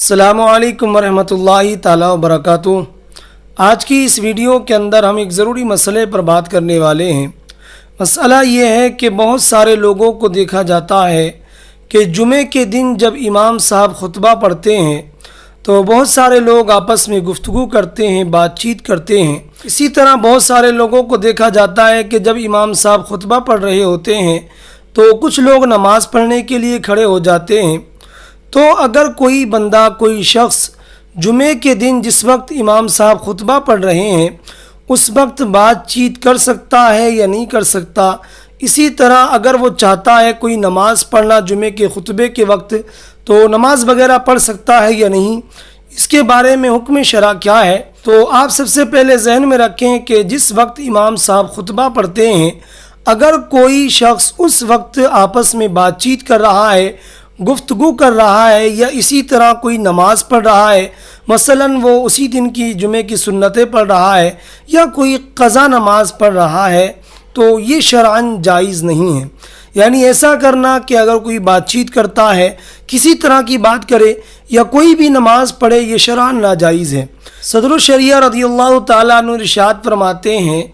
السلام علیکم ورحمۃ تعالی وبرکاتہ۔ آج کی اس ویڈیو کے اندر ہم ایک ضروری مسئلے پر بات کرنے والے ہیں۔ مسئلہ یہ ہے کہ بہت سارے لوگوں کو دیکھا جاتا ہے کہ جمعے کے دن جب امام صاحب خطبہ پڑھتے ہیں تو بہت سارے لوگ آپس میں گفتگو کرتے ہیں، بات چیت کرتے ہیں۔ اسی طرح بہت سارے لوگوں کو دیکھا جاتا ہے کہ جب امام صاحب خطبہ پڑھ رہے ہوتے ہیں تو کچھ لوگ نماز پڑھنے کے لیے کھڑے ہو جاتے ہیں۔ تو اگر کوئی بندہ، کوئی شخص جمعے کے دن جس وقت امام صاحب خطبہ پڑھ رہے ہیں اس وقت بات چیت کر سکتا ہے یا نہیں کر سکتا؟ اسی طرح اگر وہ چاہتا ہے کوئی نماز پڑھنا جمعے کے خطبے کے وقت تو نماز وغیرہ پڑھ سکتا ہے یا نہیں؟ اس کے بارے میں حکم شرع کیا ہے؟ تو آپ سب سے پہلے ذہن میں رکھیں کہ جس وقت امام صاحب خطبہ پڑھتے ہیں اگر کوئی شخص اس وقت آپس میں بات چیت کر رہا ہے، گفتگو کر رہا ہے یا اسی طرح کوئی نماز پڑھ رہا ہے، مثلاً وہ اسی دن کی جمعے کی سنتیں پڑھ رہا ہے یا کوئی قضا نماز پڑھ رہا ہے تو یہ شرعاً جائز نہیں ہے۔ یعنی ایسا کرنا کہ اگر کوئی بات چیت کرتا ہے، کسی طرح کی بات کرے یا کوئی بھی نماز پڑھے، یہ شرعاً ناجائز ہے۔ صدر الشریعہ رضی اللہ تعالیٰ عنہ ارشاد فرماتے ہیں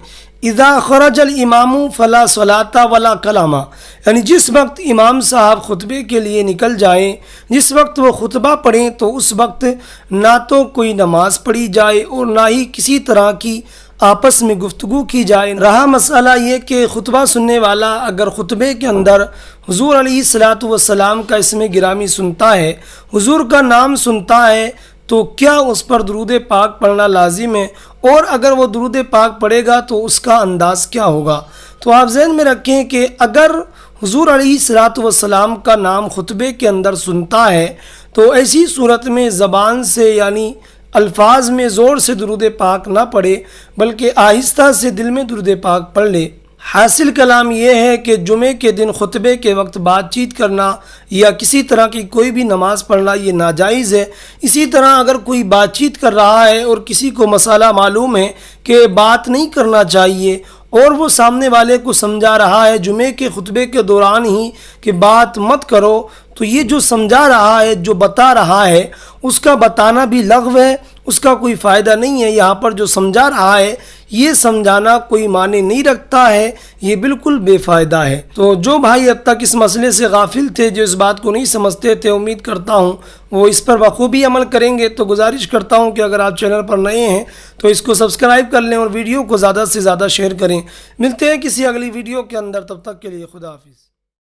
اذا خرج الامام فلا صلاۃ ولا کلام، یعنی جس وقت امام صاحب خطبے کے لیے نکل جائیں، جس وقت وہ خطبہ پڑھیں تو اس وقت نہ تو کوئی نماز پڑھی جائے اور نہ ہی کسی طرح کی آپس میں گفتگو کی جائے۔ رہا مسئلہ یہ کہ خطبہ سننے والا اگر خطبے کے اندر حضور علیہ الصلاۃ والسلام کا اسم گرامی سنتا ہے، حضور کا نام سنتا ہے، تو کیا اس پر درود پاک پڑھنا لازم ہے؟ اور اگر وہ درود پاک پڑھے گا تو اس کا انداز کیا ہوگا؟ تو آپ ذہن میں رکھیں کہ اگر حضور علیہ الصلاۃ والسلام کا نام خطبے کے اندر سنتا ہے تو ایسی صورت میں زبان سے یعنی الفاظ میں زور سے درود پاک نہ پڑھے بلکہ آہستہ سے دل میں درود پاک پڑھ لے۔ حاصل کلام یہ ہے کہ جمعے کے دن خطبے کے وقت بات چیت کرنا یا کسی طرح کی کوئی بھی نماز پڑھنا یہ ناجائز ہے۔ اسی طرح اگر کوئی بات چیت کر رہا ہے اور کسی کو مسئلہ معلوم ہے کہ بات نہیں کرنا چاہیے اور وہ سامنے والے کو سمجھا رہا ہے جمعے کے خطبے کے دوران ہی کہ بات مت کرو، تو یہ جو سمجھا رہا ہے، جو بتا رہا ہے، اس کا بتانا بھی لغو ہے، اس کا کوئی فائدہ نہیں ہے۔ یہاں پر جو سمجھا رہا ہے یہ سمجھانا کوئی معنی نہیں رکھتا ہے، یہ بالکل بے فائدہ ہے۔ تو جو بھائی اب تک اس مسئلے سے غافل تھے، جو اس بات کو نہیں سمجھتے تھے، امید کرتا ہوں وہ اس پر بخوبی عمل کریں گے۔ تو گزارش کرتا ہوں کہ اگر آپ چینل پر نئے ہیں تو اس کو سبسکرائب کر لیں اور ویڈیو کو زیادہ سے زیادہ شیئر کریں۔ ملتے ہیں کسی اگلی ویڈیو کے اندر، تب تک کے لیے خدا حافظ۔